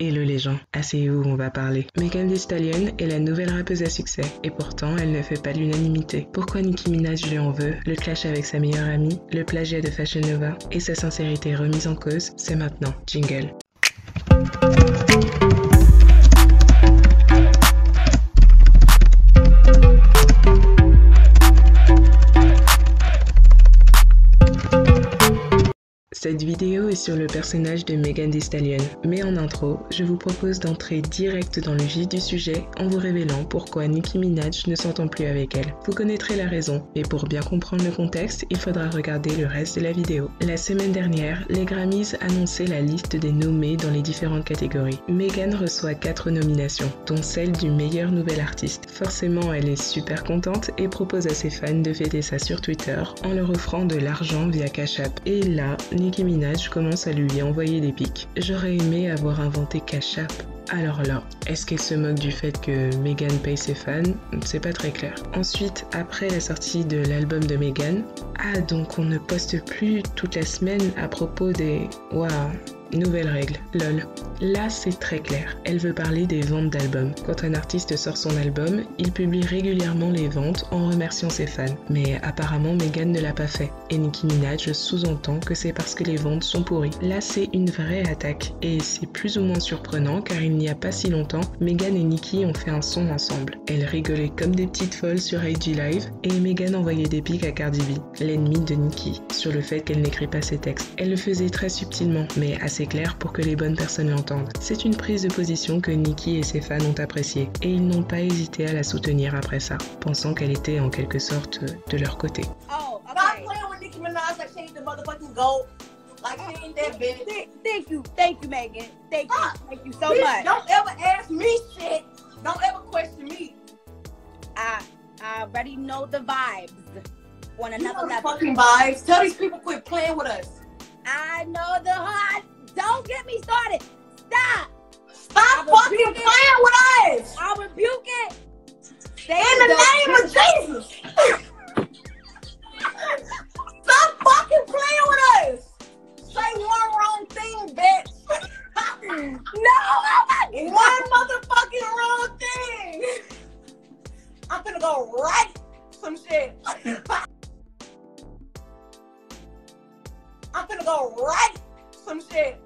Hello les gens, asseyez-vous, on va parler. Megan Thee Stallion est la nouvelle rappeuse à succès, et pourtant elle ne fait pas l'unanimité. Pourquoi Nicki Minaj lui en veut, le clash avec sa meilleure amie, le plagiat de Fashion Nova et sa sincérité remise en cause, c'est maintenant. Jingle. Cette vidéo est sur le personnage de Megan Thee Stallion, mais en intro, je vous propose d'entrer direct dans le vif du sujet en vous révélant pourquoi Nicki Minaj ne s'entend plus avec elle. Vous connaîtrez la raison, mais pour bien comprendre le contexte, il faudra regarder le reste de la vidéo. La semaine dernière, les Grammys annonçaient la liste des nommés dans les différentes catégories. Megan reçoit 4 nominations, dont celle du meilleur nouvel artiste. Forcément, elle est super contente et propose à ses fans de fêter ça sur Twitter en leur offrant de l'argent via Cash App. Et là, Nicki Minaj commence à lui envoyer des pics. J'aurais aimé avoir inventé Cash App. Alors là, est-ce qu'elle se moque du fait que Megan paye ses fans? C'est pas très clair. Ensuite, après la sortie de l'album de Megan, donc on ne poste plus toute la semaine à propos des... Waouh, nouvelle règle, lol. Là, c'est très clair. Elle veut parler des ventes d'albums. Quand un artiste sort son album, il publie régulièrement les ventes en remerciant ses fans. Mais apparemment, Megan ne l'a pas fait. Et Nicki Minaj sous-entend que c'est parce que les ventes sont pourries. Là, c'est une vraie attaque. Et c'est plus ou moins surprenant car il n'y a pas si longtemps, Megan et Nicki ont fait un son ensemble. Elles rigolaient comme des petites folles sur IG Live et Megan envoyait des pics à Cardi B, l'ennemie de Nicki, sur le fait qu'elle n'écrit pas ses textes. Elle le faisait très subtilement, mais assez clair pour que les bonnes personnes l'entendent. C'est une prise de position que Nicki et ses fans ont appréciée, et ils n'ont pas hésité à la soutenir après ça, pensant qu'elle était en quelque sorte de leur côté. Oh, okay. Stop playing with Nicki Minaj like she ain't the motherfucking GOAT. Like she ain't that bitch. Thank you, Megan. Thank you so much. Don't ever ask me shit. Don't ever question me. I already know the vibes. On another level. Fucking vibes. Tell these people quit playing with us. I know the hot. Don't get me started. Stop fucking playing with us. I'll rebuke it. In the name of Jesus. Stop fucking playing with us. Say one wrong thing, bitch. No, one motherfucking wrong thing. I'm gonna go write some shit. I'm gonna go write some shit.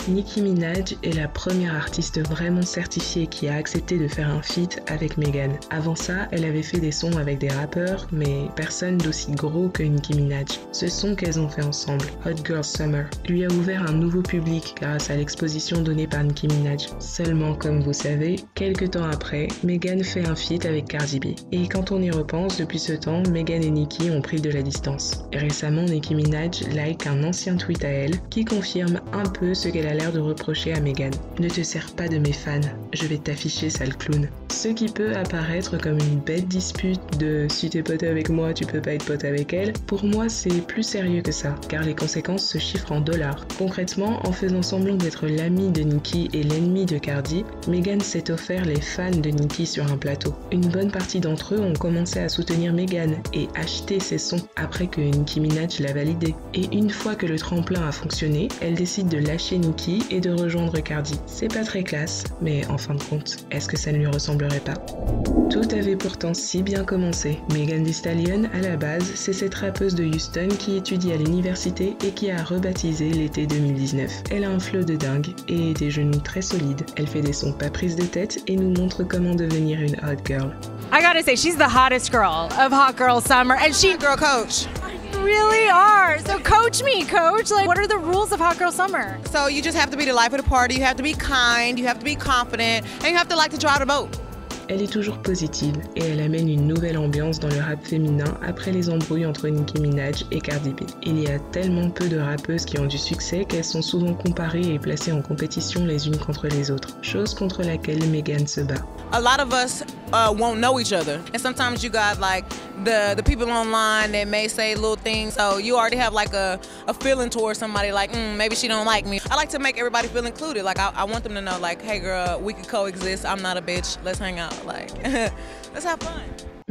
Nicki Minaj est la première artiste vraiment certifiée qui a accepté de faire un feat avec Megan. Avant ça, elle avait fait des sons avec des rappeurs, mais personne d'aussi gros que Nicki Minaj. Ce son qu'elles ont fait ensemble, Hot Girl Summer, lui a ouvert un nouveau public grâce à l'exposition donnée par Nicki Minaj. Seulement, comme vous savez, quelques temps après, Megan fait un feat avec Cardi B. Et quand on y repense, depuis ce temps, Megan et Nicki ont pris de la distance. Et récemment, Nicki Minaj like un ancien tweet à elle qui confirme un peu ce qu'elle a l'air de reprocher à Megan. Ne te sers pas de mes fans, je vais t'afficher sale clown. Ce qui peut apparaître comme une bête dispute de si t'es pote avec moi, tu peux pas être pote avec elle, pour moi c'est plus sérieux que ça, car les conséquences se chiffrent en dollars. Concrètement, en faisant semblant d'être l'ami de Nicki et l'ennemi de Cardi, Megan s'est offert les fans de Nicki sur un plateau. Une bonne partie d'entre eux ont commencé à soutenir Megan et acheter ses sons après que Nicki Minaj l'a validé. Et une fois que le tremplin a fonctionné, elle décide de lâcher Nicki et de rejoindre Cardi. C'est pas très classe, mais en fin de compte, est-ce que ça ne lui ressemblerait pas? Tout avait pourtant si bien commencé. Megan Thee Stallion, à la base, c'est cette rappeuse de Houston qui étudie à l'université et qui a rebaptisé l'été 2019. Elle a un flow de dingue et des genoux très solides. Elle fait des sons pas prises de tête et nous montre comment devenir une hot girl. I gotta say, she's the hottest girl of Hot Girl Summer, and she girl coach. Really are. So coach me, coach. Like, what are the rules of Hot Girl Summer? So you just have to be the life of the party. You have to be kind. You have to be confident, and you have to like to drive the boat. Elle est toujours positive et elle amène une nouvelle ambiance dans le rap féminin après les embrouilles entre Nicki Minaj et Cardi B. Il y a tellement peu de rappeuses qui ont du succès qu'elles sont souvent comparées et placées en compétition les unes contre les autres, chose contre laquelle Megan se bat. A lot of us won't know each other, and sometimes you got like the people online that may say little things, so you already have like a feeling towards somebody like maybe she don't like me. I like to make everybody feel included. Like I want them to know like, hey girl, we can coexist. I'm not a bitch. Let's hang out. Like let's have fun.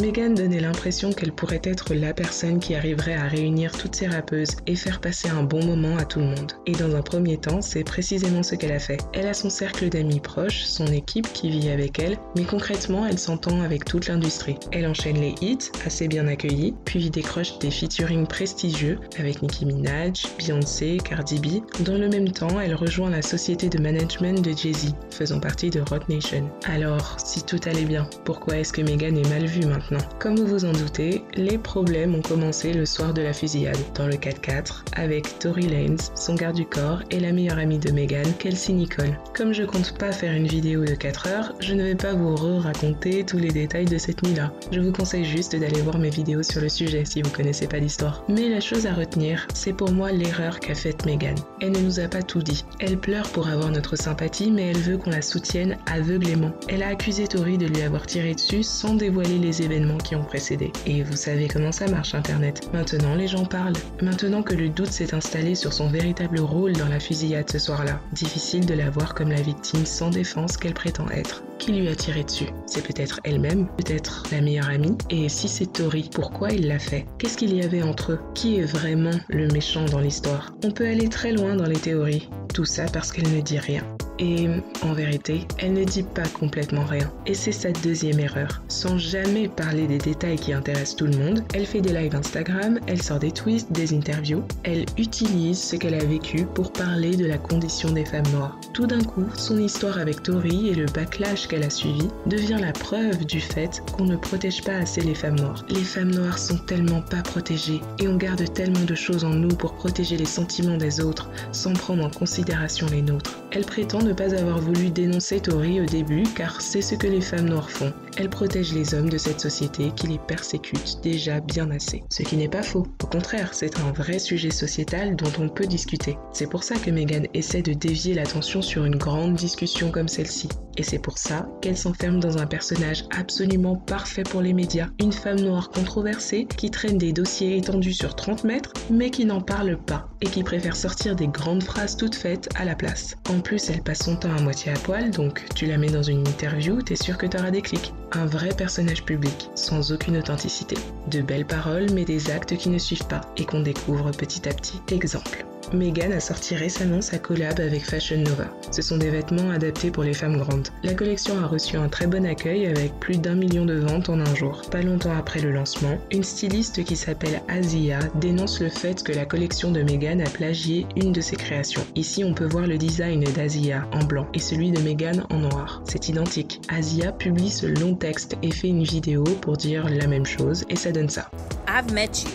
Megan donnait l'impression qu'elle pourrait être la personne qui arriverait à réunir toutes ses rappeuses et faire passer un bon moment à tout le monde. Et dans un premier temps, c'est précisément ce qu'elle a fait. Elle a son cercle d'amis proches, son équipe qui vit avec elle, mais concrètement, elle s'entend avec toute l'industrie. Elle enchaîne les hits, assez bien accueillis, puis décroche des featuring prestigieux avec Nicki Minaj, Beyoncé, Cardi B. Dans le même temps, elle rejoint la société de management de Jay-Z, faisant partie de Roc Nation. Alors, si tout allait bien, pourquoi est-ce que Megan est mal vue maintenant? Comme vous vous en doutez, les problèmes ont commencé le soir de la fusillade, dans le 4x4, avec Tory Lanez, son garde du corps et la meilleure amie de Megan, Kelsey Nicole. Comme je compte pas faire une vidéo de 4 heures, je ne vais pas vous raconter tous les détails de cette nuit-là. Je vous conseille juste d'aller voir mes vidéos sur le sujet si vous connaissez pas l'histoire. Mais la chose à retenir, c'est pour moi l'erreur qu'a faite Megan. Elle ne nous a pas tout dit. Elle pleure pour avoir notre sympathie, mais elle veut qu'on la soutienne aveuglément. Elle a accusé Tory de lui avoir tiré dessus sans dévoiler les événements qui ont précédé. Et vous savez comment ça marche Internet. Maintenant les gens parlent. Maintenant que le doute s'est installé sur son véritable rôle dans la fusillade ce soir-là, difficile de la voir comme la victime sans défense qu'elle prétend être. Qui lui a tiré dessus? C'est peut-être elle-même, peut-être la meilleure amie. Et si c'est Tory, pourquoi il l'a fait? Qu'est-ce qu'il y avait entre eux? Qui est vraiment le méchant dans l'histoire? On peut aller très loin dans les théories. Tout ça parce qu'elle ne dit rien. Et en vérité, elle ne dit pas complètement rien. Et c'est sa deuxième erreur. Sans jamais parler des détails qui intéressent tout le monde, elle fait des lives Instagram, elle sort des tweets, des interviews. Elle utilise ce qu'elle a vécu pour parler de la condition des femmes noires. Tout d'un coup, son histoire avec Tory et le backlash qu'elle a suivi devient la preuve du fait qu'on ne protège pas assez les femmes noires. Les femmes noires sont tellement pas protégées et on garde tellement de choses en nous pour protéger les sentiments des autres sans prendre en considération les nôtres. Elle prétend ne pas avoir voulu dénoncer Tory au début car c'est ce que les femmes noires font. Elle protège les hommes de cette société qui les persécute déjà bien assez. Ce qui n'est pas faux. Au contraire, c'est un vrai sujet sociétal dont on peut discuter. C'est pour ça que Megan essaie de dévier l'attention sur une grande discussion comme celle-ci. Et c'est pour ça qu'elle s'enferme dans un personnage absolument parfait pour les médias. Une femme noire controversée qui traîne des dossiers étendus sur 30 mètres mais qui n'en parle pas et qui préfère sortir des grandes phrases toutes faites à la place. En plus, elle passe son temps à moitié à poil, donc tu la mets dans une interview, t'es sûr que t'auras des clics. Un vrai personnage public, sans aucune authenticité. De belles paroles mais des actes qui ne suivent pas et qu'on découvre petit à petit. Exemple. Megan a sorti récemment sa collab avec Fashion Nova. Ce sont des vêtements adaptés pour les femmes grandes. La collection a reçu un très bon accueil avec plus d'1 million de ventes en un jour. Pas longtemps après le lancement, une styliste qui s'appelle Asia dénonce le fait que la collection de Megan a plagié une de ses créations. Ici, on peut voir le design d'Asia en blanc et celui de Megan en noir. C'est identique. Asia publie ce long texte et fait une vidéo pour dire la même chose et ça donne ça. I've met you.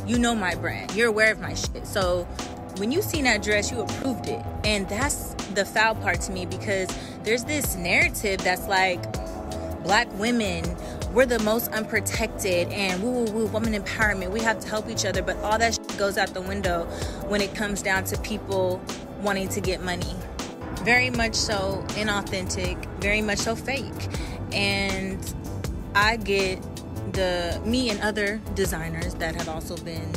You know my brand. You're aware of my shit. So when you seen that dress, you approved it. And that's the foul part to me because there's this narrative that's like black women, we're the most unprotected and woo, woman empowerment. We have to help each other. But all that shit goes out the window when it comes down to people wanting to get money. Very much so inauthentic, very much so fake. And I get me and other designers that have also been,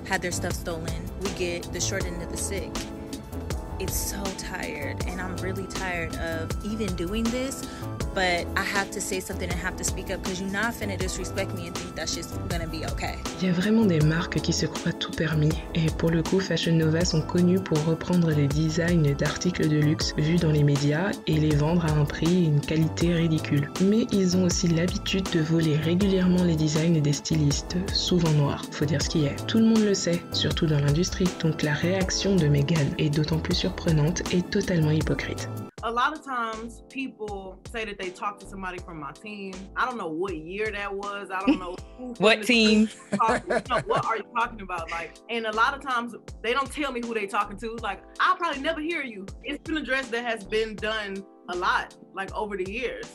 had their stuff stolen, we get the short end of the stick. It's so tired, and I'm really tired of even doing this, but I have to say something and have to speak up because you're not finna disrespect me and think that shit's gonna be okay. Il y a vraiment des marques qui se croient tout permis, et pour le coup, Fashion Nova sont connus pour reprendre les designs d'articles de luxe vus dans les médias et les vendre à un prix et une qualité ridicule. Mais ils ont aussi l'habitude de voler régulièrement les designs des stylistes, souvent noirs. Faut dire ce qui est. Tout le monde le sait, surtout dans l'industrie, donc la réaction de Megan est d'autant plus surprenante et totalement hypocrite. A lot of times people say that they talk to somebody from my team. I don't know what year that was. I don't know who what team. What are you talking about? Like, and a lot of times they don't tell me who they talking to. Like, I'll probably never hear you. It's been a dress that has been done a lot, like over the years.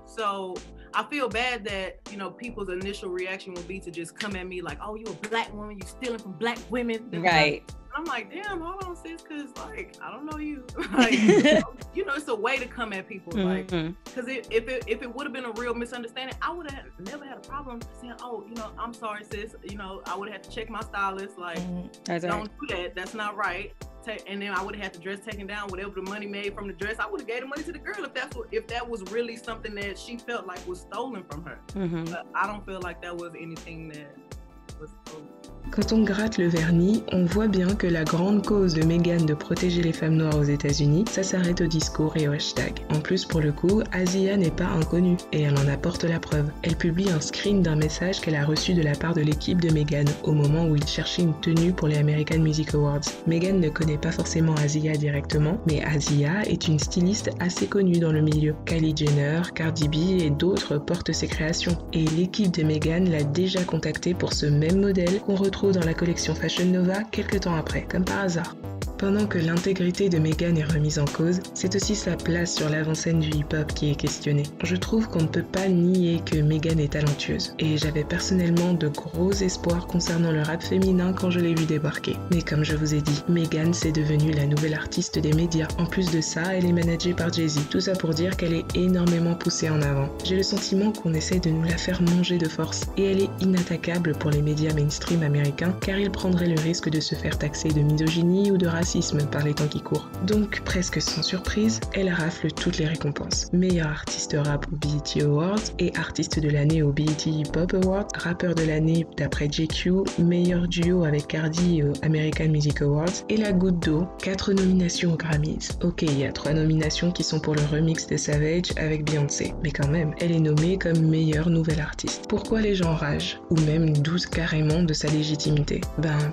So I feel bad that, people's initial reaction would be to just come at me like, oh, you a black woman, you stealing from black women. Right. I'm like, damn, hold on, sis, because, I don't know you. Like, it's a way to come at people. Like, because if it would have been a real misunderstanding, I would have never had a problem saying, oh, I'm sorry, sis. I would have had to check my stylist. Like, don't do that. That's not right. and then I would have had the dress taken down, whatever the money made from the dress, I would have gave the money to the girl if that was really something that she felt like was stolen from her. But I don't feel like that was anything that was stolen. Quand on gratte le vernis, on voit bien que la grande cause de Meghan de protéger les femmes noires aux États-Unis, ça s'arrête au discours et au hashtag. En plus, pour le coup, Asia n'est pas inconnue et elle en apporte la preuve. Elle publie un screen d'un message qu'elle a reçu de la part de l'équipe de Meghan au moment où il cherchait une tenue pour les American Music Awards. Meghan ne connaît pas forcément Asia directement, mais Asia est une styliste assez connue dans le milieu. Kylie Jenner, Cardi B et d'autres portent ses créations. Et l'équipe de Meghan l'a déjà contactée pour ce même modèle qu'on retrouve dans la collection Fashion Nova quelques temps après, comme par hasard. Pendant que l'intégrité de Meghan est remise en cause, c'est aussi sa place sur l'avant-scène du hip-hop qui est questionnée. Je trouve qu'on ne peut pas nier que Meghan est talentueuse, et j'avais personnellement de gros espoirs concernant le rap féminin quand je l'ai vue débarquer. Mais comme je vous ai dit, Meghan c'est devenue la nouvelle artiste des médias. En plus de ça, elle est managée par Jay-Z. Tout ça pour dire qu'elle est énormément poussée en avant. J'ai le sentiment qu'on essaie de nous la faire manger de force, et elle est inattaquable pour les médias mainstream américains, car ils prendraient le risque de se faire taxer de misogynie ou de racisme par les temps qui courent. Donc, presque sans surprise, elle rafle toutes les récompenses. Meilleur artiste rap au BET Awards et artiste de l'année au BET Hip Hop Awards, rappeur de l'année d'après JQ, meilleur duo avec Cardi au American Music Awards et la goutte d'eau, 4 nominations aux Grammys. Ok, il y a 3 nominations qui sont pour le remix de Savage avec Beyoncé, mais quand même, elle est nommée comme meilleure nouvelle artiste. Pourquoi les gens ragent, ou même doutent carrément de sa légitimité?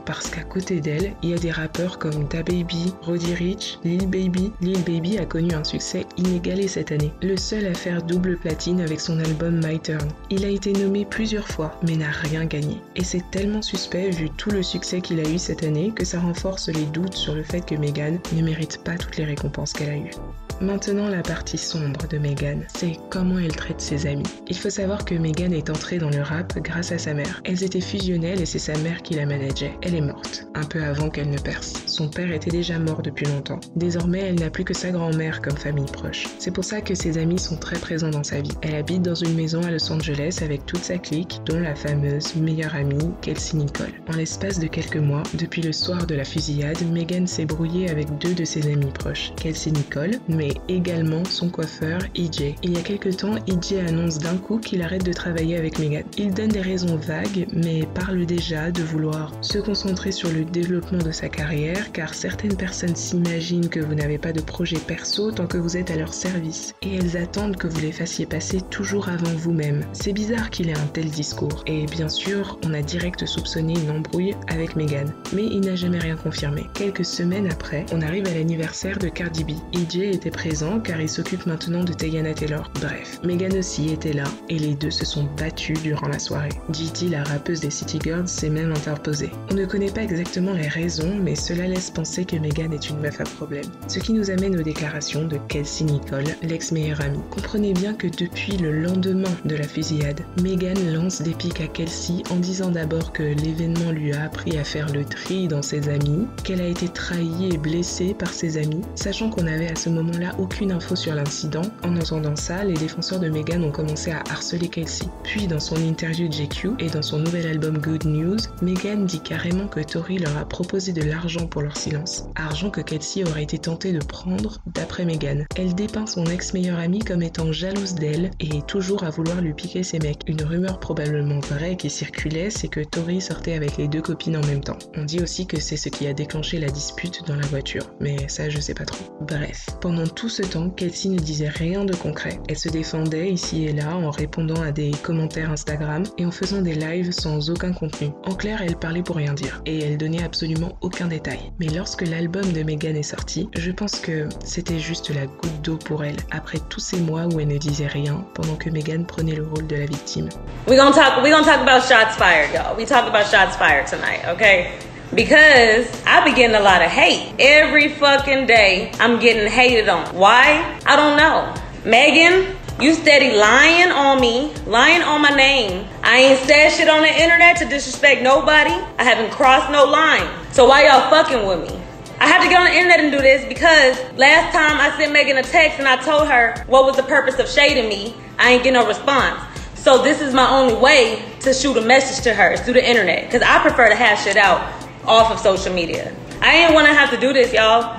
Parce qu'à côté d'elle, il y a des rappeurs comme Baby, Roddy Ricch, Lil Baby. Lil Baby a connu un succès inégalé cette année, le seul à faire double platine avec son album My Turn. Il a été nommé plusieurs fois, mais n'a rien gagné. Et c'est tellement suspect vu tout le succès qu'il a eu cette année que ça renforce les doutes sur le fait que Meghan ne mérite pas toutes les récompenses qu'elle a eues. Maintenant, la partie sombre de Meghan, c'est comment elle traite ses amis. Il faut savoir que Meghan est entrée dans le rap grâce à sa mère. Elles étaient fusionnelles et c'est sa mère qui la manageait. Elle est morte, un peu avant qu'elle ne perce. Son père était déjà mort depuis longtemps. Désormais, elle n'a plus que sa grand-mère comme famille proche. C'est pour ça que ses amis sont très présents dans sa vie. Elle habite dans une maison à Los Angeles avec toute sa clique, dont la fameuse meilleure amie, Kelsey Nicole. En l'espace de quelques mois, depuis le soir de la fusillade, Meghan s'est brouillée avec 2 de ses amis proches. Kelsey Nicole, mais également son coiffeur, EJ. Il y a quelques temps, EJ annonce d'un coup qu'il arrête de travailler avec Meghan. Il donne des raisons vagues, mais parle déjà de vouloir se concentrer sur le développement de sa carrière, car certaines personnes s'imaginent que vous n'avez pas de projet perso tant que vous êtes à leur service, et elles attendent que vous les fassiez passer toujours avant vous-même. C'est bizarre qu'il ait un tel discours, et bien sûr, on a direct soupçonné une embrouille avec Meghan, mais il n'a jamais rien confirmé. Quelques semaines après, on arrive à l'anniversaire de Cardi B. EJ était présent car il s'occupe maintenant de Teyana Taylor. Bref, Meghan aussi était là, et les deux se sont battus durant la soirée. Gigi, la rappeuse des City Girls, s'est même interposée. On ne connaît pas exactement les raisons, mais cela laisse penser que Meghan est une meuf à problème. Ce qui nous amène aux déclarations de Kelsey Nicole, l'ex-meilleure amie. Comprenez bien que depuis le lendemain de la fusillade, Meghan lance des pics à Kelsey en disant d'abord que l'événement lui a appris à faire le tri dans ses amis, qu'elle a été trahie et blessée par ses amis, sachant qu'on avait à ce moment-là aucune info sur l'incident. En entendant ça, les défenseurs de Meghan ont commencé à harceler Kelsey. Puis dans son interview de JQ et dans son nouvel album Good News, Meghan dit carrément que Tory leur a proposé de l'argent pour leur silence. Argent que Kelsey aurait été tentée de prendre d'après Meghan. Elle dépeint son ex-meilleure amie comme étant jalouse d'elle et toujours à vouloir lui piquer ses mecs. Une rumeur probablement vraie qui circulait, c'est que Tory sortait avec les 2 copines en même temps. On dit aussi que c'est ce qui a déclenché la dispute dans la voiture, mais ça je sais pas trop. Bref, pendant tout ce temps, Kelsey ne disait rien de concret. Elle se défendait ici et là en répondant à des commentaires Instagram et en faisant des lives sans aucun contenu. En clair, elle parlait pour rien dire et elle donnait absolument aucun détail. Mais lorsque l'album de Meghan est sorti, je pense que c'était juste la goutte d'eau pour elle, après tous ces mois où elle ne disait rien pendant que Meghan prenait le rôle de la victime. We gonna talk about shots fired, y'all. We talk about shots fired tonight, okay? Because I be getting a lot of hate. Every fucking day, I'm getting hated on. Why? I don't know. Megan, you steady lying on me, lying on my name. I ain't said shit on the internet to disrespect nobody. I haven't crossed no line. So why y'all fucking with me? I had to get on the internet and do this because last time I sent Megan a text and I told her what was the purpose of shading me, I ain't get no response. So this is my only way to shoot a message to her, is through the internet. Because I prefer to hash shit out off of social media. I ain't want to have to do this, y'all.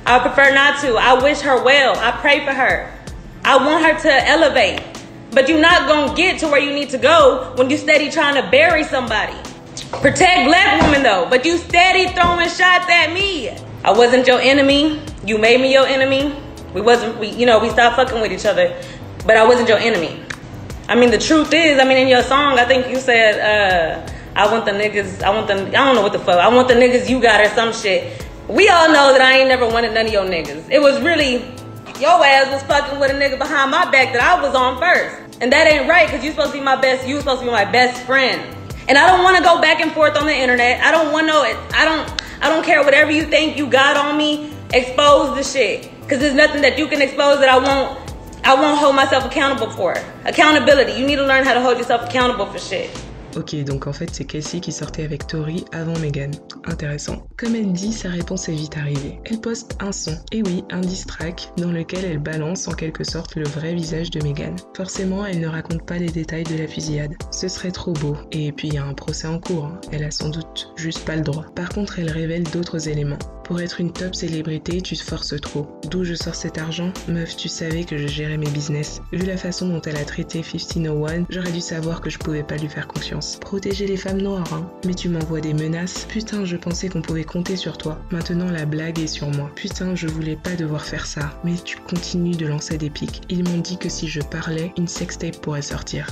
I prefer not to. I wish her well. I pray for her. I want her to elevate. But you're not going to get to where you need to go when you steady trying to bury somebody. Protect black women, though. But you steady throwing shots at me. I wasn't your enemy. You made me your enemy. We stopped fucking with each other. But I wasn't your enemy. I mean, the truth is, in your song, I think you said, I want the niggas, I don't know what the fuck. I want the niggas you got or some shit. We all know that I ain't never wanted none of your niggas. It was really, your ass was fucking with a nigga behind my back that I was on first. And that ain't right, because you supposed to be my best friend. And I don't want to go back and forth on the internet. I don't want I don't care whatever you think you got on me. Expose the shit. Because there's nothing that you can expose that I won't hold myself accountable for. Accountability. You need to learn how to hold yourself accountable for shit. Ok, donc en fait c'est Kelsey qui sortait avec Tory avant Megan. Intéressant. Comme elle dit, sa réponse est vite arrivée. Elle poste un son, et oui, un diss track, dans lequel elle balance en quelque sorte le vrai visage de Megan. Forcément, elle ne raconte pas les détails de la fusillade. Ce serait trop beau. Et puis il y a un procès en cours, hein. Elle a sans doute juste pas le droit. Par contre, elle révèle d'autres éléments. Pour être une top célébrité, tu te forces trop. D'où je sors cet argent? Meuf, tu savais que je gérais mes business. Vu la façon dont elle a traité 1501, j'aurais dû savoir que je pouvais pas lui faire confiance. Protéger les femmes noires, hein. Mais tu m'envoies des menaces. Putain, je pensais qu'on pouvait compter sur toi. Maintenant, la blague est sur moi. Putain, je voulais pas devoir faire ça. Mais tu continues de lancer des pics. Ils m'ont dit que si je parlais, une sextape pourrait sortir.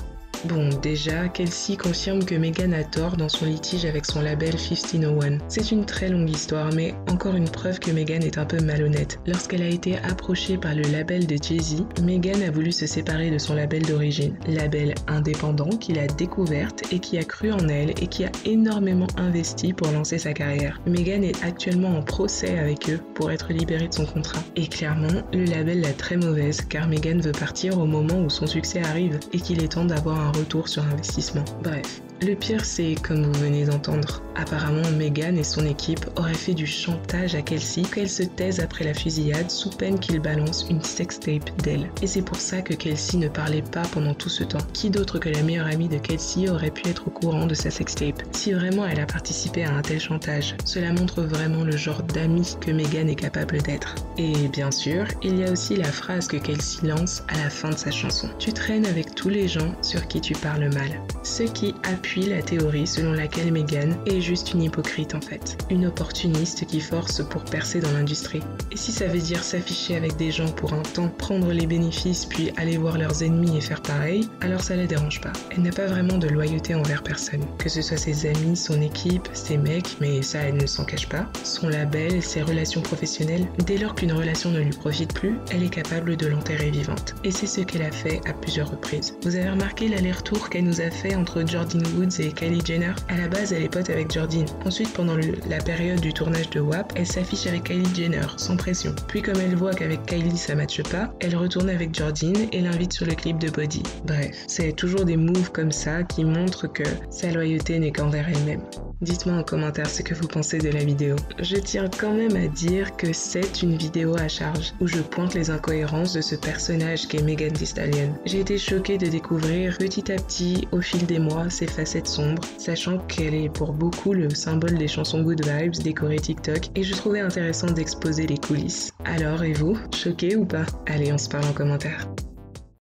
Bon, déjà, Kelsey confirme que Megan a tort dans son litige avec son label 1501. C'est une très longue histoire, mais encore une preuve que Megan est un peu malhonnête. Lorsqu'elle a été approchée par le label de Jay-Z, Megan a voulu se séparer de son label d'origine. Label indépendant qu'il a découverte et qui a cru en elle et qui a énormément investi pour lancer sa carrière. Megan est actuellement en procès avec eux pour être libérée de son contrat. Et clairement, le label l'a très mauvaise car Megan veut partir au moment où son succès arrive et qu'il est temps d'avoir un retour sur investissement. Bref. Le pire, c'est, comme vous venez d'entendre, apparemment Megan et son équipe auraient fait du chantage à Kelsey qu'elle se taise après la fusillade sous peine qu'il balance une sextape d'elle. Et c'est pour ça que Kelsey ne parlait pas pendant tout ce temps. Qui d'autre que la meilleure amie de Kelsey aurait pu être au courant de sa sextape? Si vraiment elle a participé à un tel chantage, cela montre vraiment le genre d'amie que Megan est capable d'être. Et bien sûr, il y a aussi la phrase que Kelsey lance à la fin de sa chanson. Tu traînes avec tous les gens sur qui tu parles mal. Ce qui appuie la théorie selon laquelle Megan est juste une hypocrite en fait. Une opportuniste qui force pour percer dans l'industrie. Et si ça veut dire s'afficher avec des gens pour un temps, prendre les bénéfices puis aller voir leurs ennemis et faire pareil, alors ça la dérange pas. Elle n'a pas vraiment de loyauté envers personne. Que ce soit ses amis, son équipe, ses mecs, mais ça elle ne s'en cache pas, son label, ses relations professionnelles, dès lors qu'une relation ne lui profite plus, elle est capable de l'enterrer vivante. Et c'est ce qu'elle a fait à plusieurs reprises. Vous avez remarqué l'aller-retour qu'elle nous a fait entre Jordyn Woods et Kylie Jenner? À la base, elle est pote avec Jordyn. Ensuite, pendant la période du tournage de WAP, elle s'affiche avec Kylie Jenner, sans pression. Puis comme elle voit qu'avec Kylie ça matche pas, elle retourne avec Jordyn et l'invite sur le clip de Body. Bref, c'est toujours des moves comme ça qui montrent que sa loyauté n'est qu'envers elle-même. Dites-moi en commentaire ce que vous pensez de la vidéo. Je tiens quand même à dire que c'est une vidéo à charge, où je pointe les incohérences de ce personnage qu'est Megan Thee Stallion. J'ai été choquée de découvrir petit à petit, au fil des mois, ses facettes sombres, sachant qu'elle est pour beaucoup le symbole des chansons Good Vibes décorées TikTok, et je trouvais intéressant d'exposer les coulisses. Alors, et vous, choqués ou pas? Allez, on se parle en commentaire.